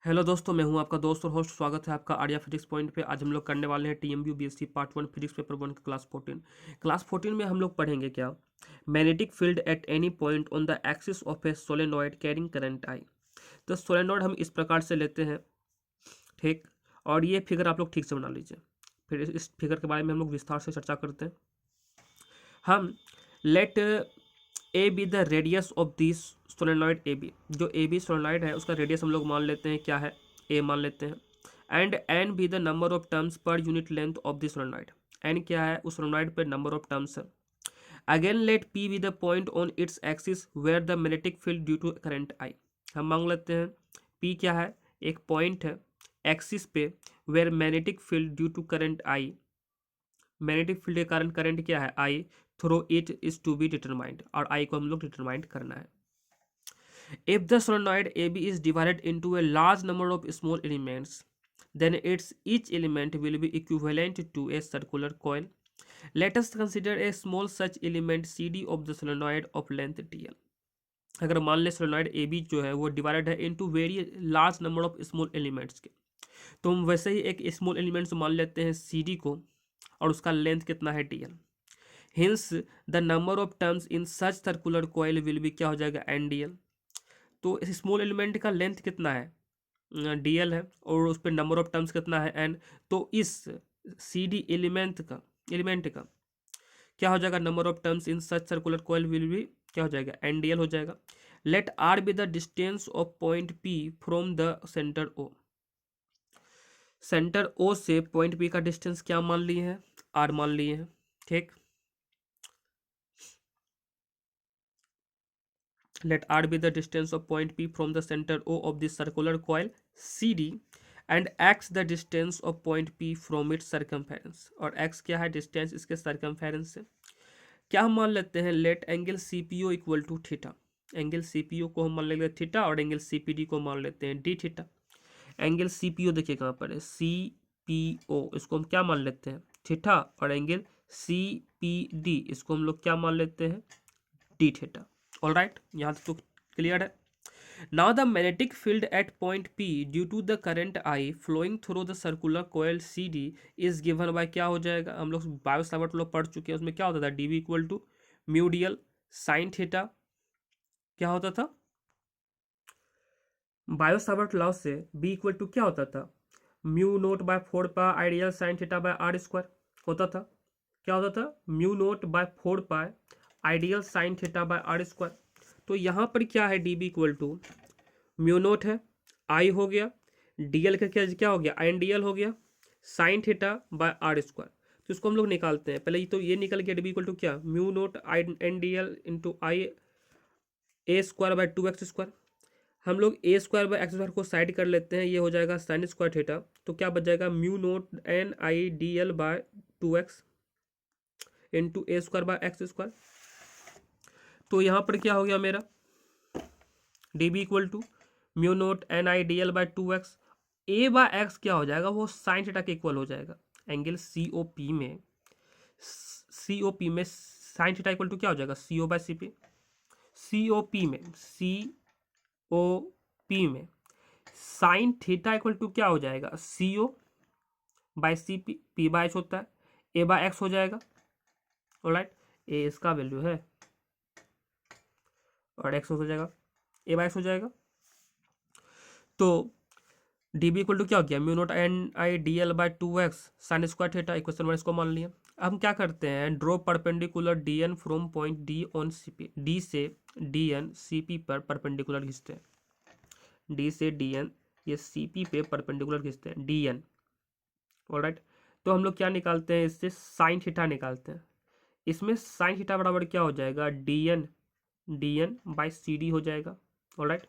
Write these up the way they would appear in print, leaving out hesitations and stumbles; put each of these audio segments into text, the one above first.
Hello दोस्तों, मैं हूं आपका दोस्त और होस्ट। स्वागत है आपका आर्या फिजिक्स पॉइंट पे। आज हम लोग करने वाले हैं TMU BSc part 1 physics paper 1 का क्लास 14 में हम लोग पढ़ेंगे क्या, magnetic field at any point on the axis of A solenoid carrying current I. तो सोलेनॉइड हम इस प्रकार से लेते हैं, ठीक। और ये फिगर आप लोग ठीक से बना लीजिए, फिर इस फिगर के बारे में हम लोग विस्तार से चर्चा करते हैं। हम let a be the radius of this solenoid A B. जो ए बी सोलेनॉइड है उसका रेडियस हम लोग मान लेते हैं क्या है, ए मान लेते हैं। And n be the number of turns per unit length of the solenoid. N क्या है, उस सोलेनॉइड पर नंबर ऑफ टर्म्स है। Again let P be the point on its axis where the magnetic field due to current I. हम मांग लेते हैं P क्या है, एक पॉइंट है एक्सिस पे where magnetic field due to current I, magnetic field के कारण करंट क्या है I, through it is to be determined, और आई को हम लोग डिटरमाइंड करना है। If the solenoid A B is divided into a large number of small elements, then its each element will be equivalent to a circular coil. Let us consider a small such element CD of the solenoid of length dl. अगर मान ले solenoid A B जो है वो divided है into very large number of small elements के, तो हम वैसे ही एक स्मॉल एलिमेंट्स मान लेते हैं सी डी को, और उसका लेंथ कितना है D L. Hints the number of turns in such circular coil will be क्या हो जाएगा, एन डी एल। तो इस स्मॉल एलिमेंट का लेंथ कितना है, डी एल है, और उस पर नंबर ऑफ टर्म्स कितना है, एन। तो इस सी डी एलिमेंट का क्या हो जाएगा, number of turns in such circular coil will be क्या हो जाएगा, एन डी एल हो जाएगा। Let r be the distance of point P from the centre O. Centre O से पॉइंट पी का डिस्टेंस क्या मान लिए हैं, आर मान लिए हैं, ठीक। Let r be the distance of point P from the center O of the circular coil CD and x the distance of point P from its circumference। और x क्या है, डिस्टेंस इसके circumference से। क्या हम मान लेते हैं, let angle C P O equal to theta. Angle C P O को हम मान लेंगे थीटा, और एंगल सी पी डी को मान लेते हैं d theta. Angle C P O देखिए कहाँ पर है, सी पी ओ, इसको हम क्या मान लेते हैं, थीटा। और एंगल सी पी डी इसको हम लोग क्या मान लेते हैं, डी थीटा। ऑल राइट, यहाँ तक तो क्लियर है। Now the magnetic field at point P due to the current I flowing through the circular coil C D is given by क्या हो जाएगा, हम लोग बायो सावर्ट लोग पढ़ चुके हैं, उसमें क्या होता था, d B equal to mu d L sine theta. क्या होता था, बायो सावर्ट लॉ से बी इक्वल टू क्या होता था, mu naught by 4 pi I d l sine theta by r square होता था। क्या होता था, mu naught by 4 pi I d l sine theta by r square. तो यहाँ पर क्या है, d B equal to mu naught है, आई हो गया, डी एल का क्या क्या हो गया, आई एन डी एल हो गया, sine theta by r square. तो इसको हम लोग निकालते हैं, पहले तो ये निकल गया, डी बी इक्वल टू क्या, mu naught I n d l into I a square by 2x square. हम लोग a square by x square को साइड कर लेते हैं, ये हो जाएगा साइन स्क्वायर थीटा। तो क्या बच जाएगा, mu naught n I d l by 2x into a square by x square. तो यहाँ पर क्या हो गया मेरा, d B equal to mu naught n I d l by 2x। A by x क्या हो जाएगा, वो साइन थीटा के इक्वल हो जाएगा। एंगल सी ओ पी में, साइन थीटा इक्वल टू क्या हो जाएगा, C O by C P. C O P में, साइन थीटा इक्वल टू क्या हो जाएगा, C O by C P, P by H होता है, ए बाय एक्स हो जाएगा। ऑलराइट, ए इसका वैल्यू है और एक्स हो जाएगा, ए बाय एक्स हो जाएगा। तो डी बी इक्वल टू क्या हो गया, mu naught n I d l by 2x sine square theta, equation 1 इसको मान लिया। अब हम क्या करते हैं, draw perpendicular D N from point D on C P. D से डी एन सी पी पर परपेंडिकुलर खींचते हैं, डी से डी एन ये सी पी पे परपेंडिकुलर खींचते हैं, डी एन। ऑलराइट, तो हम लोग क्या निकालते हैं, इससे साइन थीटा निकालते हैं। इसमें साइन थीटा बराबर क्या हो जाएगा, D N by C D हो जाएगा। ऑलराइट,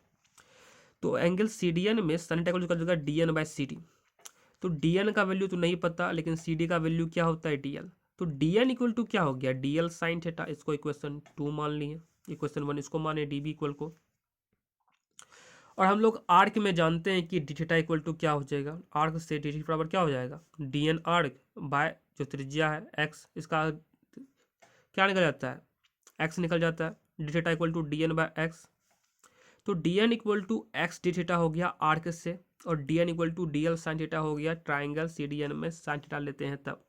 तो एंगल सी डी एन में साइन थीटा का जाएगा D N by C D. तो डी एन का वैल्यू तो नहीं पता, लेकिन सी डी का वैल्यू क्या होता है, डी एल। तो डी एन इक्वल टू क्या हो गया, डी एल साइन थीटा। इसको इक्वेशन 2 मान लिए, इक्वेशन 1 इसको माने डी बी इक्वल को। और हम लोग आर्क में जानते हैं कि डी थीटा इक्वल टू क्या हो जाएगा, आर्क से डी थीटा बराबर क्या हो जाएगा, डी एन आर्क बाय जो त्रिज्या है एक्स, इसका क्या निकल जाता है, एक्स निकल जाता है, D theta equal to D N by X. तो D N equal to X D theta हो गया आर्क से, और D N equal to D L sine theta हो गया ट्राइंगल सी डी एन में साइन थीटा लेते हैं तब।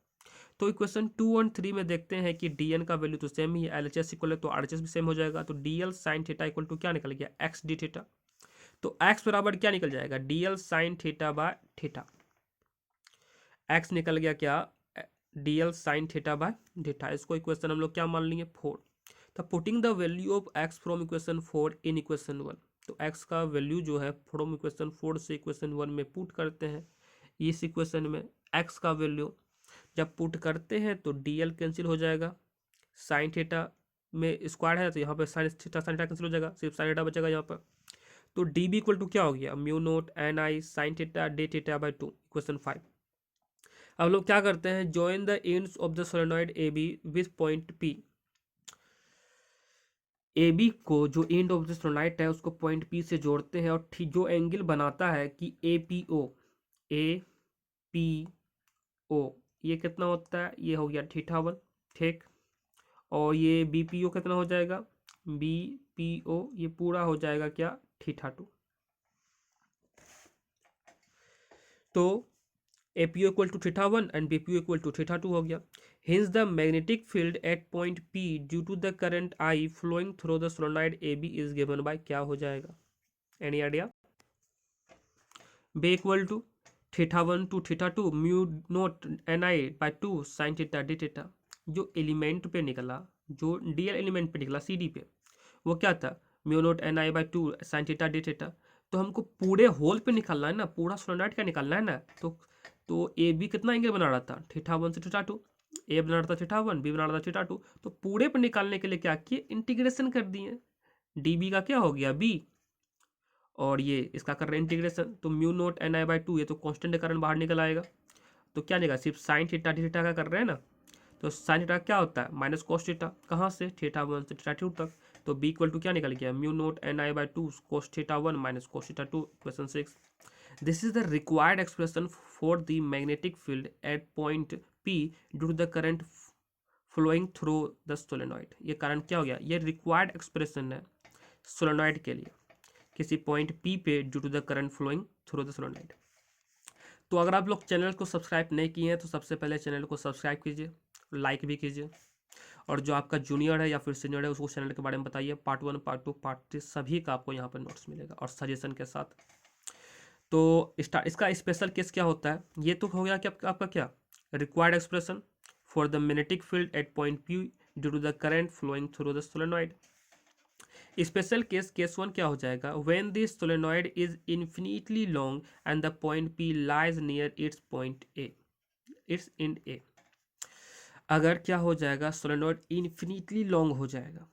तो इक्वेशन 2 और 3 में देखते हैं कि डी एन का वैल्यू तो सेम ही है, एल एच एस इक्वल है तो आर एच एस भी सेम हो जाएगा। तो d L sine theta equal to क्या निकल गया, एक्स डी थीटा। तो एक्स बराबर क्या निकल जाएगा, d L sine theta by theta. X निकल गया क्या, d L sine theta by theta. इसको इक्वेशन हम लोग क्या मान लेंगे, 4। तो putting the value of x from equation 4 in equation 1। तो एक्स का वैल्यू जो है फ्रॉम इक्वेशन 4 से इक्वेशन 1 में पुट करते हैं। इस इक्वेशन में एक्स का वैल्यू जब पुट करते हैं तो डी एल कैंसिल हो जाएगा, साइन थीटा में स्क्वायर है तो यहाँ पे साइन थीटा कैंसिल हो जाएगा, सिर्फ साइन थीटा बचेगा यहाँ पर। तो डी बी इक्वल टू क्या हो गया, mu naught n I sine theta d theta by 2 equation 5। अब लोग क्या करते हैं, join the ends of the solenoid A B with point P. A B को जो एंड ऑफ द सोलेनॉइड है उसको पॉइंट पी से जोड़ते हैं और जो एंगल बनाता है कि ए पी ओ ये कितना होता है, ये हो गया थीटा 1, ठीक। और ये बी पी ओ कितना हो जाएगा, बी पी ओ ये पूरा हो जाएगा क्या, थीटा 2। तो A P O equal to theta 1 and B P O equal to theta 2 हो गया। Hence the magnetic field at point P due to the current I flowing through the solenoid AB is given by क्या हो जाएगा, any idea? B equal to theta 1 to theta 2 mu naught n I by 2 sine theta d theta. जो element पे निकला, जो D L element पे निकला C D पे, वो क्या था, mu naught n I by 2 sine theta d theta. तो हमको पूरे होल पे निकालना है ना, पूरा सोलेनॉइड का निकालना है ना। तो ए बी कितना एंगल बना रहा था, थीटा 1 से थीटा 2। ए बना रहा था थीटा 1, बी बना रहा था थीटा 2। तो पूरे पर निकालने के लिए क्या किए, इंटीग्रेशन कर दिए। डी बी का क्या हो गया, बी, और ये इसका कर रहे हैं इंटीग्रेशन। तो mu naught n I by 2 ये तो कॉन्स्टेंट के कारण बाहर निकल आएगा। तो क्या निकला, सिर्फ साइन थीटा डी थीटा का कर रहे हैं ना। तो साइन थीटा क्या होता है, माइनस कॉस थीटा, कहाँ से, थीटा 1 से थीटा 2 तक। तो बी इक्वल टू क्या निकल गया, mu naught n I by 2 cos theta 1 minus cos theta 2 equation 6। This is the required expression for the magnetic field at point P due to the current flowing through the solenoid। ये current क्या हो गया, ये required expression है solenoid के लिए किसी point P पे due to the current flowing through the solenoid. तो अगर आप लोग चैनल को सब्सक्राइब नहीं किए हैं तो सबसे पहले चैनल को सब्सक्राइब कीजिए, लाइक भी कीजिए, और जो आपका जूनियर है या फिर सीनियर है उसको चैनल के बारे में बताइए। पार्ट 1 पार्ट 2 पार्ट 3 सभी का आपको यहाँ पर नोट्स मिलेगा और सजेशन के साथ। तो इसका स्पेशल केस क्या होता है, ये तो हो गया कि आपका क्या, required expression for the magnetic field at point P due to the current flowing through the solenoid. Special case, case 1 क्या हो जाएगा, when this solenoid is infinitely long and the point P lies near its point A, its end A. अगर क्या हो जाएगा, solenoid infinitely long हो जाएगा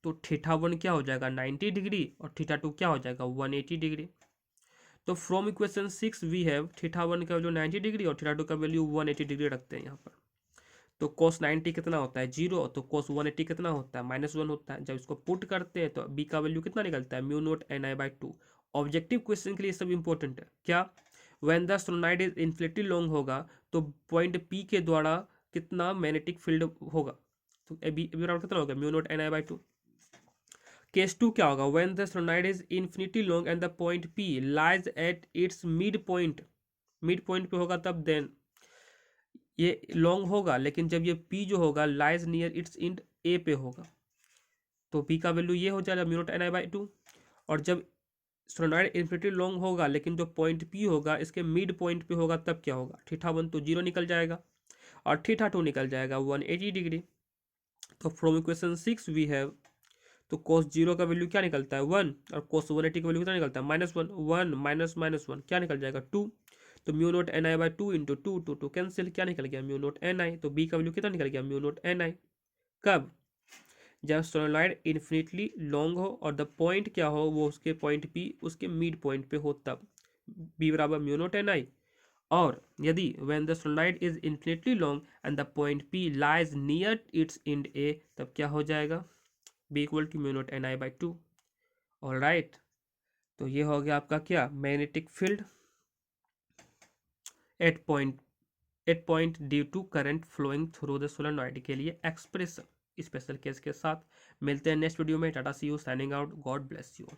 तो थीटा 1 क्या हो जाएगा 90 डिग्री और थीटा 2 क्या हो जाएगा 180 डिग्री। तो from equation 6 we have theta 1 का वैल्यू 90 डिग्री और थीटा 2 का वैल्यू 180 डिग्री रखते हैं यहाँ पर। तो cos 90 कितना होता है 0, तो cos 180 कितना होता है -1 होता है। जब इसको पुट करते हैं तो b का वैल्यू कितना निकलता है, mu naught n I by 2। Objective question के लिए सब इंपॉर्टेंट है क्या, when the solenoid is infinitely long होगा तो पॉइंट p के द्वारा कितना मैग्नेटिक फील्ड होगा, तो b बराबर कितना होगा, mu naught n I by 2। Case 2 क्या होगा, when the solenoid is infinitely long and the point P lies at its mid point, mid point पे होगा तब देन ये लॉन्ग होगा, लेकिन जब ये P जो होगा lies near its end A पे होगा तो P का वैल्यू ये हो जाएगा mu not an I by 2। और जब सोलेनॉइड इन्फिनिटली लॉन्ग होगा लेकिन जो पॉइंट P होगा इसके मिड पॉइंट पे होगा तब क्या होगा, थीटा 1 तो 0 निकल जाएगा और थीटा 2 निकल जाएगा 180 डिग्री। तो फ्रॉम इक्वेशन 6 वी हैव, तो cos 0 का वैल्यू क्या निकलता है 1 और cos 180 का वैल्यू कितना निकलता है -1, 1 माइनस 1 क्या निकल जाएगा 2। तो mu naught n I by 2 into 2 cancel, क्या निकल गया म्यू नोट एन आई। तो b का वैल्यू कितना निकल गया म्यू नोट एन आई। कब, जब सोलेनॉइड इन्फिनिटली लॉन्ग हो और द पॉइंट क्या हो वो उसके पॉइंट p उसके मिड पॉइंट पे हो तब b बराबर म्यू नोट एन आई। और यदि when the solenoid is infinitely long and the point p lies near its end a तब क्या हो जाएगा, b equal to mu naught n I by 2। All right, तो ये हो गया आपका क्या, magnetic field at point due to current flowing through the solenoid के लिए एक्सप्रेशन स्पेशल केस के साथ। मिलते हैं नेक्स्ट वीडियो में, tata see you, signing out, God bless you all.